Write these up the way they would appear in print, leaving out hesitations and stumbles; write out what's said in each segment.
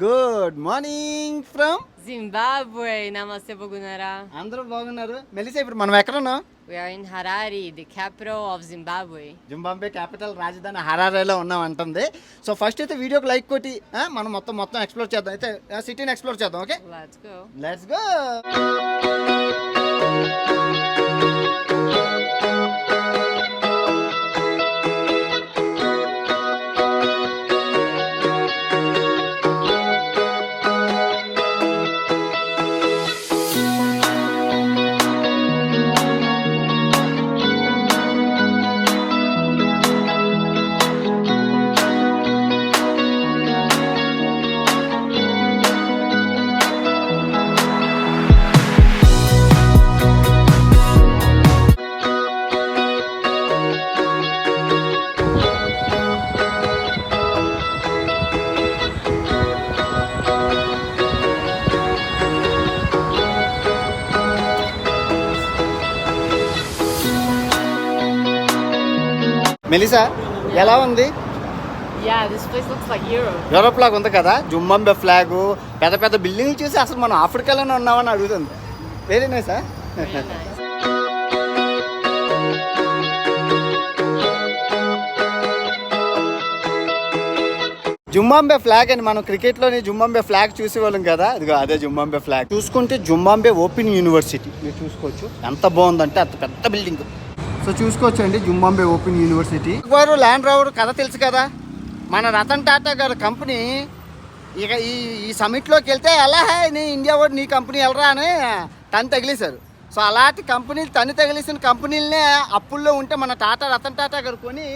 Good morning from Zimbabwe. Namaste Bogunara. అందరూ బాగున్నారు. Melissa ఇప్పుడు మనం ఎక్కడ ఉన్నాం? We are in Harare, the capital of Zimbabwe. Zimbabwe capital రాజధాని హరారేలో ఉన్నాం అంటుంది. సో ఫస్ట్ అయితే వీడియోకి లైక్ కొట్టి మనం మొత్తం ఎక్స్ప్లోర్ చేద్దాం. అయితే సిటీని ఎక్స్ప్లోర్ చేద్దాం. Okay, let's go. మెలిసా ఎలా ఉంది? Yeah, this place looks like Europe. Europe లాగా ఉంది కదా. జింబాబ్వే ఫ్లాగ్, పెద్ద పెద్ద బిల్డింగ్లు చూసి అసలు మనం ఆఫ్రికాలోనే ఉన్నామని అడుగుతుంది. Very nice. Very nice. Zimbabwe flag అని మనం క్రికెట్లోని జింబాబ్వే ఫ్లాగ్ చూసేవాళ్ళం కదా, ఇదిగో అదే జింబాబ్వే ఫ్లాగ్. చూసుకుంటే జింబాబ్వే ఓపెన్ యూనివర్సిటీ మీరు చూసుకోవచ్చు. ఎంత బాగుందంటే అంత పెద్ద బిల్డింగ్. సో చూసుకోవచ్చు అండి జింబాబ్వే ఓపెన్ యూనివర్సిటీ. వారు ల్యాండ్ రోవర్ కథ తెలుసు కదా, మన రతన్ టాటా గారి కంపెనీ ఇక ఈ సమిట్లోకి వెళ్తే ఎలా నీ ఇండియా వాడు నీ కంపెనీ వెళ్ళరా అని తను తగిలేశారు. సో అలాంటి కంపెనీలు తను తగిలేసిన కంపెనీలనే అప్పుల్లో ఉంటే మన రతన్ టాటా గారు కొని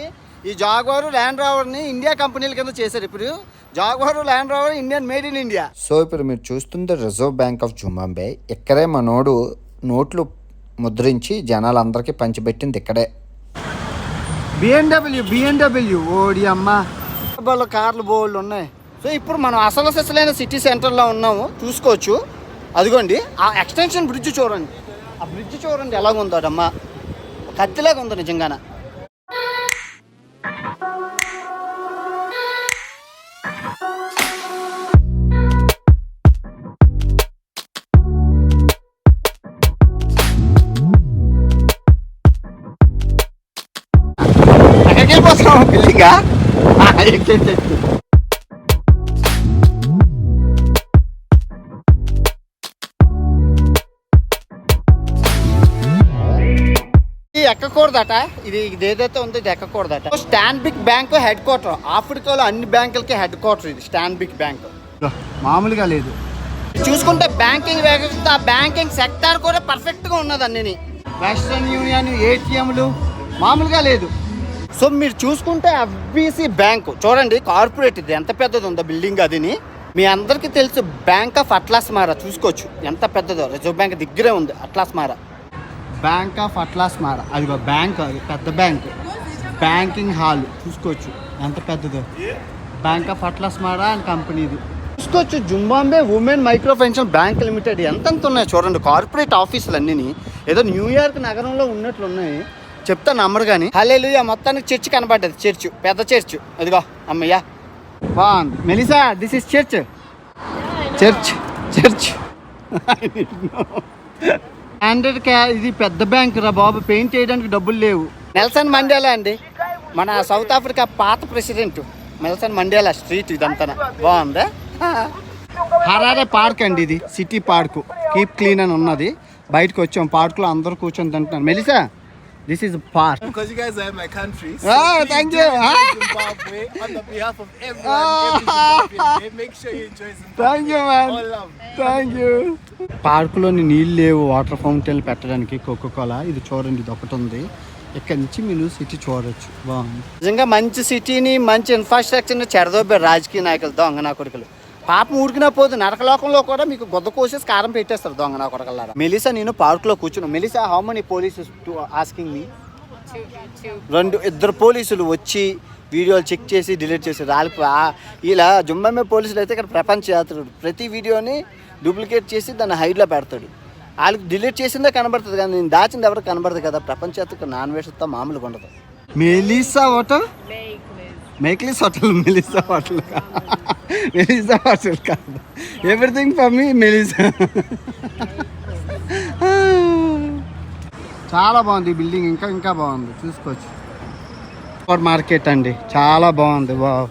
ఈ జాగ్వారు ల్యాండ్ రోవర్ని ఇండియా కంపెనీల కింద చేశారు. ఇప్పుడు Jaguar Land Rover Indian made in India. So ఇప్పుడు మీరు చూస్తుంది రిజర్వ్ బ్యాంక్ ఆఫ్ జింబాబ్వే. ఇక్కడే మనోడు నోట్లు ముద్రించి జనాలందరికీ పంచిపెట్టింది ఇక్కడే. బిఎండబ్ల్యూ ఓడి అమ్మ కార్లు బోల్డ్ ఉన్నాయి. సో ఇప్పుడు మనం అసలు సిసలైన సిటీ సెంటర్లో ఉన్నాము. చూసుకోవచ్చు అదిగోండి ఆ ఎక్స్టెన్షన్ బ్రిడ్జ్ చూడండి. ఆ బ్రిడ్జ్ చూడండి ఎలాగుందో అమ్మా, కత్తిలాగా ఉంది నిజంగానే. వెళ్ళిపోతున్నాము బిల్డింగా. ఎక్కకూడదట, ఇది ఏదైతే ఉందో ఇది ఎక్కకూడదట. స్టాన్బిక్ బ్యాంక్ హెడ్ క్వార్టర్, ఆఫ్రికాలో అన్ని బ్యాంకులకి హెడ్ క్వార్టర్ ఇది స్టాన్బిక్ బ్యాంక్. మామూలుగా లేదు. చూసుకుంటే బ్యాంకింగ్ వ్యవస్థ, బ్యాంకింగ్ సెక్టార్ కూడా పర్ఫెక్ట్గా ఉన్నది అన్ని. వెస్ట్రన్ యూనియన్ ఏటీఎంలు మామూలుగా లేదు. సో మీరు చూసుకుంటే ఎఫ్బిసి బ్యాంకు చూడండి, కార్పొరేట్ ఇది ఎంత పెద్దది ఉందో బిల్డింగ్. అదిని మీ అందరికీ తెలుసు బ్యాంక్ ఆఫ్ అట్లాస్ మారా. చూసుకోవచ్చు ఎంత పెద్దదో, రిజర్వ్ బ్యాంక్ దగ్గరే ఉంది Atlas Mara. Bank of Atlas Mara అదిగో బ్యాంక్, అది పెద్ద బ్యాంక్. బ్యాంకింగ్ హాల్ చూసుకోవచ్చు ఎంత పెద్దదో, Bank of Atlas Mara and కంపెనీది. చూసుకోవచ్చు Zimbabwe Women Micro Finance Bank Limited. ఎంతెంత ఉన్నాయి చూడండి కార్పొరేట్ ఆఫీసులు అన్నీ. ఏదో న్యూయార్క్ నగరంలో ఉన్నట్లు ఉన్నాయి. చెప్తా నమ్మరు కానీ. హల్లెలూయా మొత్తానికి చర్చ్ కనబడ్డది. చర్చ్ పెద్ద చర్చ్ అదిగో అమ్మయ్యా బాగుంది. Melissa this is church. ఇది పెద్ద బ్యాంక్ రా బాబు, పెయింట్ చేయడానికి డబ్బులు లేవు. నెల్సన్ మండేలా అండి, మన సౌత్ ఆఫ్రికా పాత ప్రెసిడెంట్ నెల్సన్ మండేలా స్ట్రీట్ ఇదంతా బాగుందా. హరారే పార్క్ అండి ఇది, సిటీ పార్క్. కీప్ క్లీన్ అని ఉన్నది. బయటకు వచ్చాం, పార్క్లో అందరూ కూర్చొని తింటున్నారు. Melissa this is park because you guys are in my country. So thank you. Zimbabwe, on the behalf of every Zimbabwean, make sure you enjoy Zimbabwe. Thank you man. All love. Thank you. పార్కులోని నీళ్ళు లేవు, water fountain పెట్టడానికి. Coca Cola ఇది చూడండి, ఇది ఒకటి ఉంది. ఇక్కడ నుంచి మీరు సిటీ చూడవచ్చు. బాగుంది నిజంగా. మంచి సిటీని, మంచి ఇన్ఫ్రాస్ట్రక్చర్ని చెడదోబారు రాజకీయ నాయకులు, దొంగ నా కొడుకులు. పాపం ఊడికినా పోదు, నరకలోకంలో కూడా మీకు గొద్ద కోసేసి కారం పెట్టేస్తారు దొంగ నా కొడకల్లారా. మెలిసా నేను పార్కులో కూర్చున్నాను. Melissa how many polices to asking me? ఇద్దరు పోలీసులు వచ్చి వీడియోలు చెక్ చేసి డిలీట్ చేసి వాళ్ళకి ఇలా జింబాబ్వే పోలీసులు అయితే ఇక్కడ ప్రపంచ యాత్రుడు. ప్రతి వీడియోని డూప్లికేట్ చేసి దాన్ని హైడ్లో పెడతాడు. వాళ్ళకి డిలీట్ చేసిందే కనబడుతుంది కానీ నేను దాచింది ఎవరికి కనబడుతుంది కదా. ప్రపంచ యాత్రకు నాన్వేషంతో మామూలుగా ఉండదు. Melissa hotel, Meikles hotel, Melissa hotel. Melissa horses కాదు, ఎవ్రీథింగ్ ఫర్ మీ మెలిసా. చాలా బాగుంది ఈ బిల్డింగ్, ఇంకా ఇంకా బాగుంది, చూసుకోవచ్చు. సూపర్ మార్కెట్ అండి, చాలా బాగుంది. వావ్,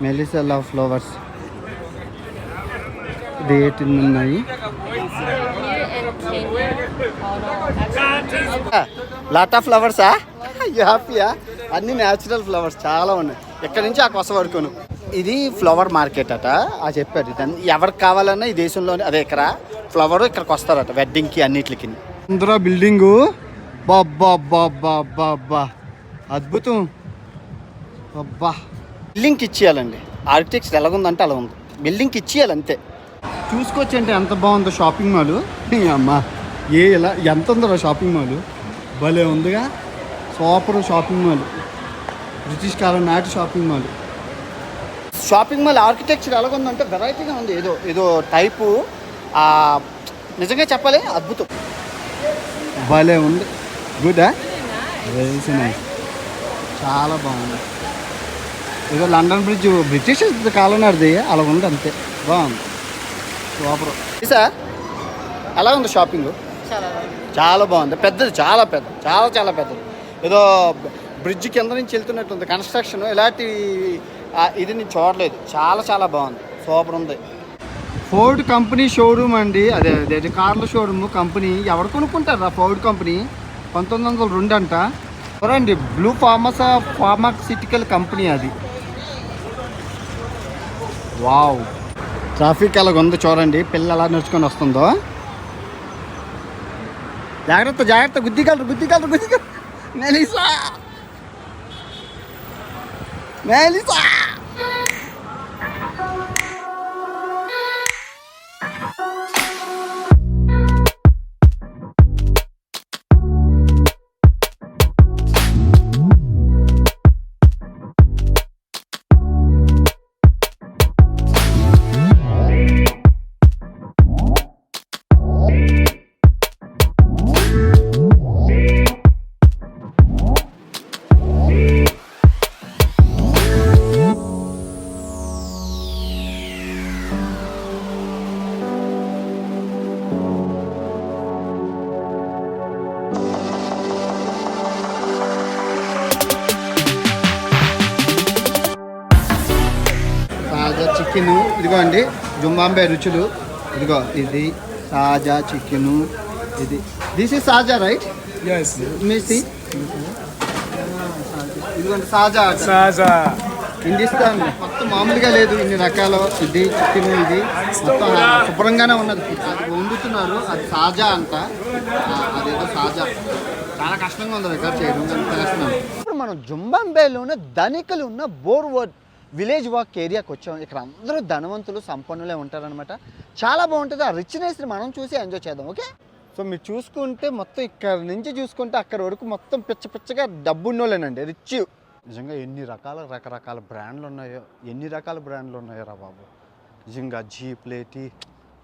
మెలిసా లవ్ ఫ్లవర్స్ రేట్లు ఉన్నాయి. లాట్ ఆఫ్ ఫ్లవర్సా, హ్యాపీయా? అన్ని న్యాచురల్ ఫ్లవర్స్ చాలా ఉన్నాయి, ఎక్కడి నుంచి ఆ కొస వరకును. ఇది ఫ్లవర్ మార్కెట్ అట, అది చెప్పారు. ఇదని ఎవరికి కావాలన్నా ఈ దేశంలోనే, అదే ఇక్కడ ఫ్లవర్ ఇక్కడికి వస్తారట వెడ్డింగ్కి అన్నిటికి. అందరూ బిల్డింగు, బాబ్బా అద్భుతం. అబ్బా, బిల్డింగ్కి ఇచ్చేయాలండి, ఆర్కిటెక్చర్ ఎలాగుందంటే అలా ఉంది, బిల్డింగ్కి ఇచ్చేయాలి అంతే. చూసుకోవచ్చు అంటే ఎంత బాగుందో షాపింగ్ మాల్. అమ్మా ఇలా ఎంత ఉందో షాపింగ్ మాల్, భలే ఉందిగా, సూపర్ షాపింగ్ మాల్, బ్రిటిష్ కాలం నాటి shopping mall. Shopping mall architecture ఎలాగుందంటే వెరైటీగా ఉంది, ఏదో ఏదో టైపు, నిజంగా చెప్పాలి అద్భుతం, భలే ఉంది. గుడ్, వెరీ నైస్, చాలా బాగుంది. ఏదో లండన్ బ్రిడ్జ్ బ్రిటిష్ కాలం నాటిది అలా ఉంది అంతే, బాగుంది, సూపర్. సార్ ఎలా ఉంది షాపింగ్? చాలా బాగుంది, పెద్దది, చాలా పెద్ద, చాలా చాలా పెద్దది. ఏదో బ్రిడ్జ్ కింద నుంచి వెళ్తున్నట్టుంది కన్స్ట్రక్షన్, ఇలాంటి ఇది నేను చూడలేదు, చాలా చాలా బాగుంది, సూపర్ ఉంది. ఫోర్డ్ కంపెనీ షోరూమ్ అండి, అదే కార్ల షోరూమ్ కంపెనీ. ఎవరు కొనుక్కుంటారా ఫోర్డ్ కంపెనీ? 1902 అంట. చూడండి, బ్లూ ఫార్మాసిటికల్ కంపెనీ అది. వావ్, ట్రాఫిక్ అలాగ ఉంది చూడండి, పిల్ల ఎలా నడుచుకొని వస్తుందో. జాగ్రత్త జాగ్రత్త, గుద్దిగలరు. మెలిసా చికెను, ఇదిగో అండి జింబాబ్వే రుచులు. ఇదిగో ఇది సాజా చికెను, ఇది దిస్ ఇస్ సాజా రైట్? మిస్సి ఇదిగోండి సాజా హిందుస్థాన్. మొత్తం మామూలుగా లేదు, ఇన్ని రకాలు. ఇది చికెన్, ఇది మొత్తం శుభ్రంగానే ఉన్నది, అది వండుతున్నారు, అది సాజా అంట, అదేదో సాజా. చాలా కష్టంగా ఉంది రికార్డ్ చేయడం, చేస్తున్నాను. ఇప్పుడు మనం జింబాబ్వేలోనే ధనికులు ఉన్న బోర్వర్డ్ విలేజ్ వాక్ ఏరియాకి వచ్చాం. ఇక్కడ అందరూ ధనవంతులు, సంపన్నులే ఉంటారనమాట. చాలా బాగుంటుంది, ఆ రిచ్నెస్ని మనం చూసి ఎంజాయ్ చేద్దాం. ఓకే, సో మీరు చూసుకుంటే మొత్తం ఇక్కడ నుంచి చూసుకుంటే అక్కడ వరకు మొత్తం పిచ్చగా డబ్బున్నోళ్ళేనండి, రిచ్. నిజంగా ఎన్ని రకరకాల బ్రాండ్లు ఉన్నాయో రా బాబు. నిజంగా జీప్లేటి,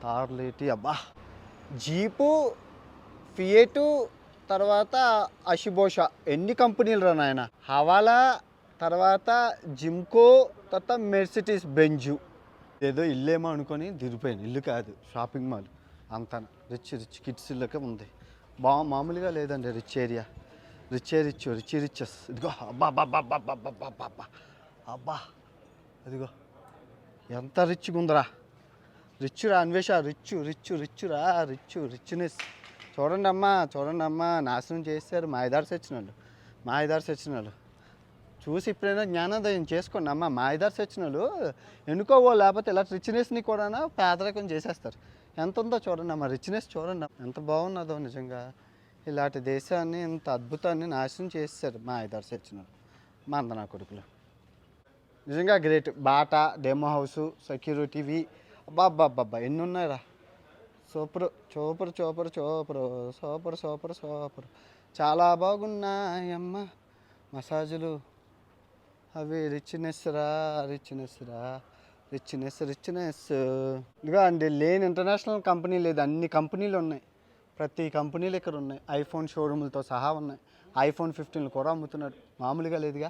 తార్లేటి, అబ్బా, జీపు, ఫియటు, తర్వాత అషిబోషా, ఎన్ని కంపెనీలు రా నాయన. హవాలా, తర్వాత జిమ్కో, తర్వాత మెర్సిడీస్ బెంజు. ఏదో ఇల్లేమో అనుకొని దిగిపోయాను, ఇల్లు కాదు షాపింగ్ మాల్. అంత రిచ్ కిడ్స్ ఇళ్ళకే ఉంది, మామూలుగా లేదండి. Rich area, riches. ఇదిగో అబ్బా అదిగో ఎంత రిచ్గా ఉందిరా, అన్వేష, రిచ్నెస్. చూడండి అమ్మా, నాశనం చేశారు మాయదారి సచ్చినాళ్ళు. చూసి ఇప్పుడైనా జ్ఞానోదయం చేసుకోండి అమ్మ. మాయదారి సచ్చినాళ్ళు ఎన్నుకోవో, లేకపోతే ఇలా రిచ్నెస్ని కూడా పేదరికం చేసేస్తారు. ఎంత ఉందో చూడండి అమ్మ, రిచ్నెస్ చూడండి ఎంత బాగున్నదో. నిజంగా ఇలాంటి దేశాన్ని, ఇంత అద్భుతాన్ని నాశనం చేస్తారు మాయదారి సచ్చినాళ్ళు, మందనా కొడుకులు. నిజంగా గ్రేట్. బాటా, డెమో హౌసు, సెక్యూరిటీవి, అబ్బా ఎన్ని ఉన్నాయిరా. సూపర్. చాలా బాగున్నాయమ్మ మసాజులు, అవి రిచ్నెస్. ఇదిగో అండి, లేని ఇంటర్నేషనల్ కంపెనీ లేదు, అన్ని కంపెనీలు ఉన్నాయి, ప్రతి కంపెనీలు ఇక్కడ ఉన్నాయి. ఐఫోన్ షోరూములతో సహా ఉన్నాయి. ఐఫోన్ 15 కూడా అమ్ముతున్నాడు, మామూలుగా లేదుగా.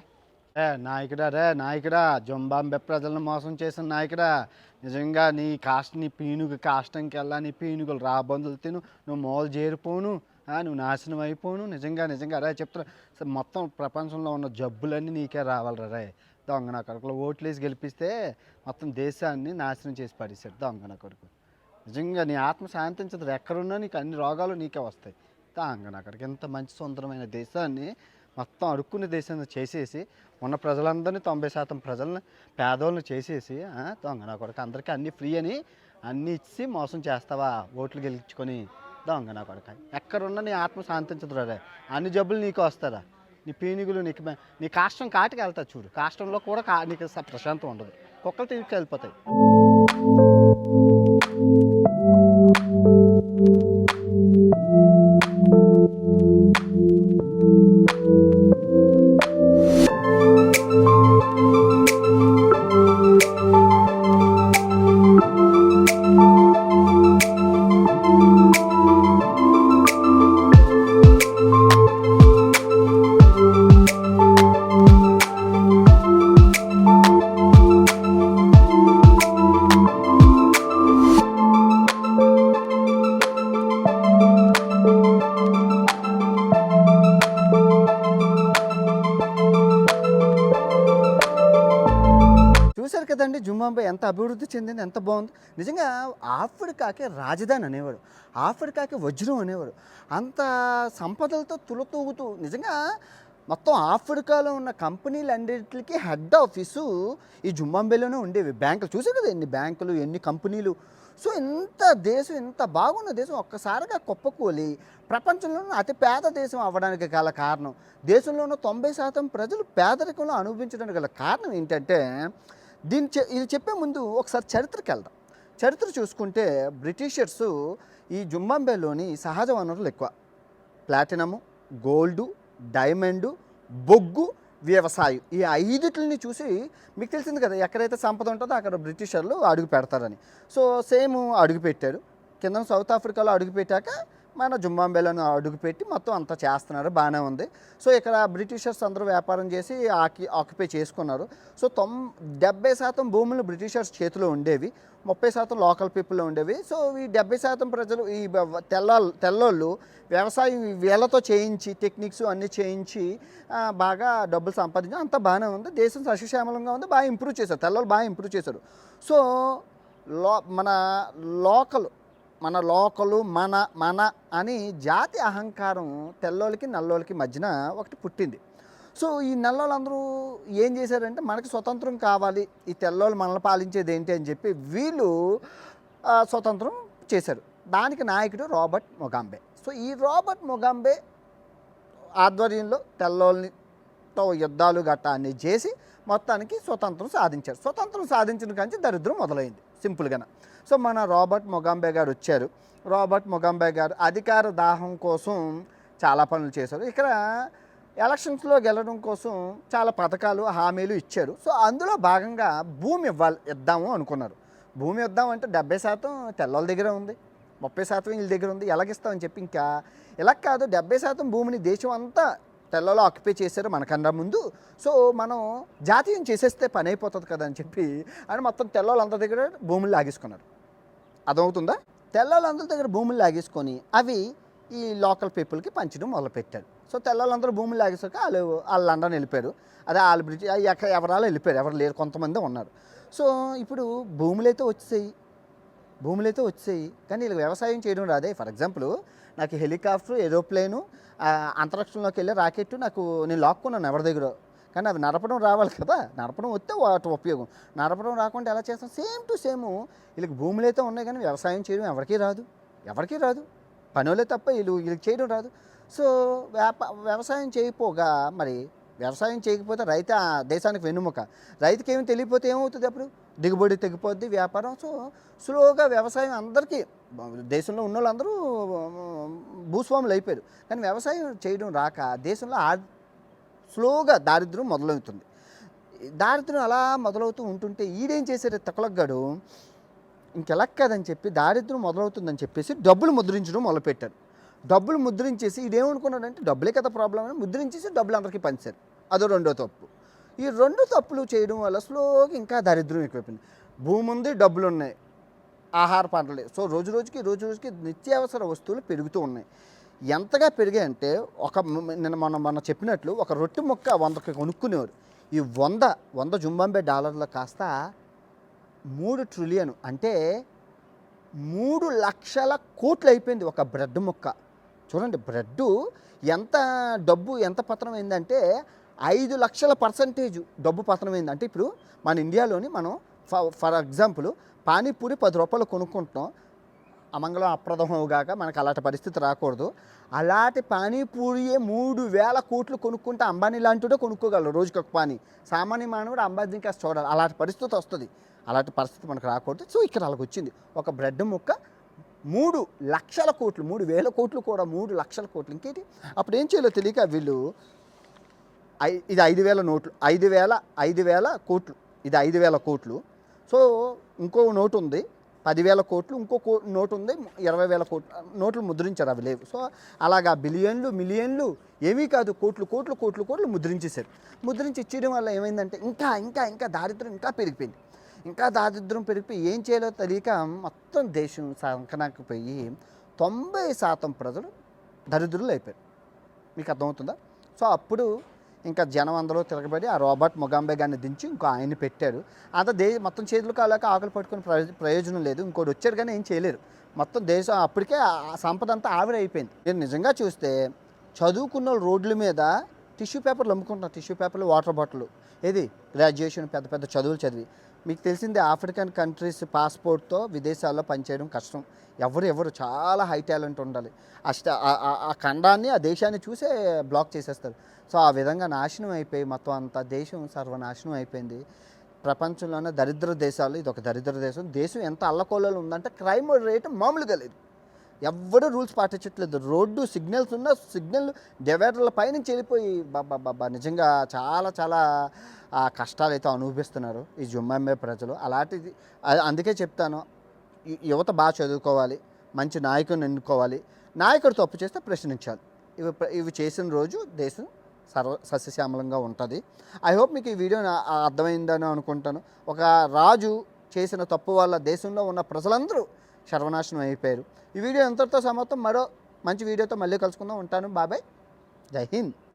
నాయకుడా జొంబాంబే ప్రజలను మోసం చేసిన నాయకుడా, నిజంగా నీ పీనుగు కాష్టంకి వెళ్ళా, నీ పీనుగులు రాబందులు తిను, నువ్వు మోలు చేరిపోను, నువ్వు నాశనం అయిపోను. నిజంగా రే చెప్తున్నా, మొత్తం ప్రపంచంలో ఉన్న జబ్బులన్నీ నీకే రావాలి రే. దొంగ నా కొడుకులో ఓట్లేసి గెలిపిస్తే మొత్తం దేశాన్ని నాశనం చేసి పడేశాడు దొంగ నా కొడుకు. నిజంగా నీ ఆత్మ శాంతించదు, ఎక్కడున్నా నీకు అన్ని రోగాలు నీకే వస్తాయి. దొంగ నా కొడుకు, ఎంత మంచి సుందరమైన దేశాన్ని మొత్తం అడుక్కునే దేశాన్ని చేసేసి, ఉన్న ప్రజలందరినీ 90% ప్రజలను పేదోళ్ళని చేసేసి, దొంగ నా కొడుకు అందరికీ అన్నీ ఫ్రీ అని అన్నీ ఇచ్చి మోసం చేస్తావా ఓట్లు గెలిచుకొని? దొంగ నా కొడుక, ఎక్కడున్నా నీ ఆత్మ శాంతించదురా రే. అన్ని జబ్బులు నీకు వస్తారా, నీ పీనుగులు నీ కాష్టం కాటికి వెళ్తా చూడు, కాష్టంలో కూడా నీకు ప్రశాంతం ఉండదు, కుక్కలు తిరిగి వెళ్ళిపోతాయి. చూశారు కదండి జింబాబ్వే ఎంత అభివృద్ధి చెందింది, ఎంత బాగుంది. నిజంగా ఆఫ్రికాకి రాజధాని అనేవాడు, ఆఫ్రికాకి వజ్రం అనేవాడు. అంత సంపదలతో తులతూగుతూ నిజంగా మొత్తం ఆఫ్రికాలో ఉన్న కంపెనీలన్నింటికి హెడ్ ఆఫీసు ఈ జింబాబ్వేలోనే ఉండేవి. బ్యాంకులు చూసారు కదా, ఎన్ని బ్యాంకులు, ఎన్ని కంపెనీలు. సో ఇంత బాగున్న దేశం ఒక్కసారిగా కుప్పకూలి ప్రపంచంలోనే అతి పేద దేశం అవ్వడానికి గల కారణం, దేశంలో ఉన్న 90% ప్రజలు పేదరికంలో అనుభవించడానికి గల కారణం ఏంటంటే, ఇది చెప్పే ముందు ఒకసారి చరిత్రకి వెళ్దాం. చరిత్ర చూసుకుంటే బ్రిటిషర్సు ఈ జింబాబ్వేలోని సహజ వనరులు ఎక్కువ, ప్లాటినము, గోల్డు, డైమండు, బొగ్గు, వ్యవసాయం, ఈ 5 చూసి మీకు తెలిసింది కదా, ఎక్కడైతే సంపద ఉంటుందో అక్కడ బ్రిటిషర్లు అడుగు పెడతారని. సో సేమ్ అడుగు పెట్టారు. కింద సౌత్ ఆఫ్రికాలో అడుగు పెట్టాక మన జింబాబ్వేలోనే అడుగుపెట్టి మొత్తం అంతా చేస్తున్నారు, బాగానే ఉంది. సో ఇక్కడ బ్రిటిషర్స్ అందరూ వ్యాపారం చేసి ఆక్యుపై చేసుకున్నారు. సో 70% భూములు బ్రిటిషర్స్ చేతిలో ఉండేవి, 30% లోకల్ పీపుల్లో ఉండేవి. సో ఈ 70% ప్రజలు, ఈ తెల్లోళ్ళు వ్యవసాయం వీళ్ళతో చేయించి, టెక్నిక్స్ అన్నీ చేయించి బాగా డబ్బులు సంపాదించి అంతా బాగానే ఉంది, దేశం సస్యశ్యామలంగా ఉంది, బాగా ఇంప్రూవ్ చేశారు, తెల్లోళ్ళు బాగా ఇంప్రూవ్ చేశారు. సో మన లోకలు మన అని జాతి అహంకారం తెల్లోళ్ళకి నల్లోళ్ళకి మధ్యన ఒకటి పుట్టింది. సో ఈ నల్లోళ్ళందరూ ఏం చేశారంటే, మనకి స్వతంత్రం కావాలి, ఈ తెల్లోళ్ళు మనల్ని పాలించేది ఏంటి అని చెప్పి వీళ్ళు స్వతంత్రం చేశారు. దానికి నాయకుడు రాబర్ట్ ముగాంబే. సో ఈ రాబర్ట్ ముగాంబే ఆధ్వర్యంలో తెల్లోళ్ళతో యుద్ధాలు గట్టా అన్నీ చేసి మొత్తానికి స్వతంత్రం సాధించారు. స్వతంత్రం సాధించిన కానీ దరిద్రం మొదలైంది సింపుల్గానే. సో మన రాబర్ట్ ముగాంబే గారు వచ్చారు. రాబర్ట్ ముగాంబే గారు అధికార దాహం కోసం చాలా పనులు చేశారు. ఇక్కడ ఎలక్షన్స్లో గెలవడం కోసం చాలా పథకాలు, హామీలు ఇచ్చారు. సో అందులో భాగంగా భూమి ఇద్దాము అనుకున్నారు. భూమి ఇద్దామంటే 70% తెల్లోళ్ళ దగ్గర ఉంది, 30% వీళ్ళ దగ్గర ఉంది, ఎలాగిస్తామని చెప్పి ఇంకా ఇలా కాదు, 70% భూమిని దేశం అంతా తెల్లలో ఆక్యుపై చేశారు మనకన్నా ముందు. సో మనం జాతీయం చేసేస్తే పని అయిపోతుంది కదా అని చెప్పి అని మొత్తం తెల్లోళ్ళందరి దగ్గర భూములు లాగేసుకున్నారు. అర్థమవుతుందా? తెల్లోళ్ళందరి దగ్గర భూములు లాగేసుకొని అవి ఈ లోకల్ పీపుల్కి పంచడం మొదలుపెట్టారు. సో తెల్లోళ్ళందరూ భూములు లాగేసాక వాళ్ళు లండన్ వెళ్ళిపోయారు, అదే వాళ్ళు బ్రిటిష్ ఎవరాలు వెళ్ళిపోయారు, ఎవరు లేరు, కొంతమంది ఉన్నారు. సో ఇప్పుడు భూములైతే వచ్చాయి కానీ వీళ్ళకి వ్యవసాయం చేయడం రాదే. ఫర్ ఎగ్జాంపుల్ నాకు హెలికాప్టర్, ఏరోప్లేను, అంతరిక్షంలోకి వెళ్ళే రాకెట్ నేను లాక్కున్నాను ఎవరి దగ్గర, కానీ అవి నడపడం రావాలి కదా, నడపడం వస్తే వాటి ఉపయోగం, నడపడం రాకుండా ఎలా చేస్తాం? సేమ్ టు సేమ్ వీళ్ళకి భూములు అయితే ఉన్నాయి కానీ వ్యవసాయం చేయడం ఎవరికీ రాదు, పనులే తప్ప వీళ్ళకి చేయడం రాదు. సో వ్యవసాయం చేయకపోగా, మరి వ్యవసాయం చేయకపోతే రైతే ఆ దేశానికి వెన్నుముక, రైతుకి ఏమి తెలియకపోతే ఏమవుతుంది? అప్పుడు దిగుబడి తెగిపోద్ది, వ్యాపారం. సో స్లోగా వ్యవసాయం అందరికీ, దేశంలో ఉన్న వాళ్ళందరూ భూస్వాములు అయిపోయారు, కానీ వ్యవసాయం చేయడం రాక దేశంలో స్లోగా దారిద్ర్యం మొదలవుతుంది. దారిద్ర్యం అలా మొదలవుతూ ఉంటుంటే ఈడేం చేశారు తొక్కలగ్గాడు, ఇంకెలా కాదని చెప్పి దారిద్ర్యం మొదలవుతుందని చెప్పేసి డబ్బులు ముద్రించడం మొదలుపెట్టారు. డబ్బులు ముద్రించేసి ఇదేమనుకున్నాడంటే డబ్బులే కదా ప్రాబ్లం అని ముద్రించేసి డబ్బులు అందరికీ పంచారు. అదో రెండో తప్పు. ఈ 2 తప్పులు చేయడం వల్ల స్లోగా ఇంకా దరిద్రం ఎక్కువైపోయింది. భూమి ఉంది, డబ్బులు ఉన్నాయి, ఆహార పంటలు. సో రోజు రోజుకి నిత్యావసర వస్తువులు పెరుగుతూ ఉన్నాయి. ఎంతగా పెరిగాయంటే నిన్న మనం చెప్పినట్లు ఒక రొట్టె ముక్క 100కి కొనుక్కునేవారు. ఈ 100 జింబాబ్వే డాలర్లు కాస్త 3 ట్రిలియన్ అంటే 3 లక్షల కోట్లు అయిపోయింది ఒక బ్రెడ్ ముక్క. చూడండి, బ్రెడ్ ఎంత డబ్బు ఎంత పతనమైందంటే 5 లక్షల % డబ్బు పతనమైంది. అంటే ఇప్పుడు మన ఇండియాలోని మనం ఫర్ ఎగ్జాంపుల్ పానీపూరి 10 రూపాయలు కొనుక్కుంటున్నాం. అమంగళం అప్రదమవుగాక మనకు అలాంటి పరిస్థితి రాకూడదు. అలాంటి పానీపూరియే 3,000 కోట్లు కొనుక్కుంటే అంబానీ లాంటిదే కొనుక్కోగలరు రోజుకి ఒక పానీ. సామాన్య మానవుడు అంబానీ కాస్త చూడాలి. అలాంటి పరిస్థితి వస్తుంది. అలాంటి పరిస్థితి మనకు రాకూడదు. సో ఇక్కడ అలాగ వచ్చింది. ఒక బ్రెడ్ ముక్క 3 లక్షల కోట్లు, 3,000 కోట్లు కూడా 3 లక్షల కోట్లు. ఇంకేంటి అప్పుడు ఏం చేయాలో తెలియక వీళ్ళు ఇది 5,000 నోట్లు, 5,000 కోట్లు, ఇది 5,000 కోట్లు. సో ఇంకో నోటు ఉంది 10,000 కోట్లు, ఇంకో నోటు ఉంది 20,000 కోట్లు. నోట్లు ముద్రించారు, అవి లేవు. సో అలాగా బిలియన్లు మిలియన్లు ఏమీ కాదు, కోట్లు ముద్రించేశారు. ముద్రించి ఇచ్చేయడం వల్ల ఏమైందంటే ఇంకా దారిద్ర్యం ఇంకా పెరిగిపోయింది. ఇంకా దారిద్ర్యం పెరిగిపోయి ఏం చేయాలో తెలియక మొత్తం దేశం సంకనాకపోయి 90% ప్రజలు దరిద్రులు అయిపోయారు. మీకు అర్థమవుతుందా? సో అప్పుడు ఇంకా జనం అందరూ తిరగబడి ఆ రాబర్ట్ ముగాంబే గారిని దించి ఇంకో ఆయన్ని పెట్టారు. అంత మొత్తం చేతులు కాలాక ఆకులు పట్టుకుని ప్రయోజనం లేదు. ఇంకోటి వచ్చారు కానీ ఏం చేయలేరు. మొత్తం దేశం అప్పటికే ఆ సంపద అంతా ఆవిరైపోయింది. నేను నిజంగా చూస్తే చదువుకున్న రోడ్ల మీద టిష్యూ పేపర్లు అమ్ముకుంటున్నారు. టిష్యూ పేపర్లు, వాటర్ బాటిల్. ఏది గ్రాడ్యుయేషన్ పెద్ద చదువులు చదివి. మీకు తెలిసిందే ఆఫ్రికన్ కంట్రీస్ పాస్పోర్ట్తో విదేశాల్లో పనిచేయడం కష్టం. ఎవరు చాలా హై టాలెంట్ ఉండాలి. ఆ ఖండాన్ని ఆ దేశాన్ని చూసే బ్లాక్ చేసేస్తారు. సో ఆ విధంగా నాశనం అయిపోయి మొత్తం అంతా దేశం సర్వనాశనం అయిపోయింది. ప్రపంచంలోనే దరిద్ర దేశాలు ఇది ఒక దరిద్ర దేశం. దేశం ఎంత అల్లకొల్లలు ఉందంటే క్రైమ్ రేటు మామూలుగా లేదు. ఎవ్వరూ రూల్స్ పాటించట్లేదు. రోడ్డు సిగ్నల్స్ ఉన్న సిగ్నల్ డివైడర్ల పైనుంచి వెళ్ళిపోయి బాబా నిజంగా చాలా కష్టాలు అయితే అనుభవిస్తున్నారు ఈ జింబాబ్వే ప్రజలు. అలాంటిది అందుకే చెప్తాను, యువత బాగా చదువుకోవాలి, మంచి నాయకుడిని ఎన్నుకోవాలి, నాయకుడు తప్పు చేస్తే ప్రశ్నించాలి. ఇవి చేసిన రోజు దేశం సస్యశ్యామలంగా ఉంటుంది. ఐ హోప్ మీకు ఈ వీడియో అర్థమైందని అనుకుంటాను. ఒక రాజు చేసిన తప్పు వల్ల దేశంలో ఉన్న ప్రజలందరూ సర్వనాశనం అయిపోయారు. ఈ వీడియో ఎంతటితో సమాప్తం. మరో మంచి వీడియోతో మళ్ళీ కలుసుకుందాం. ఉంటాను. బాబాయ్. జై హింద్.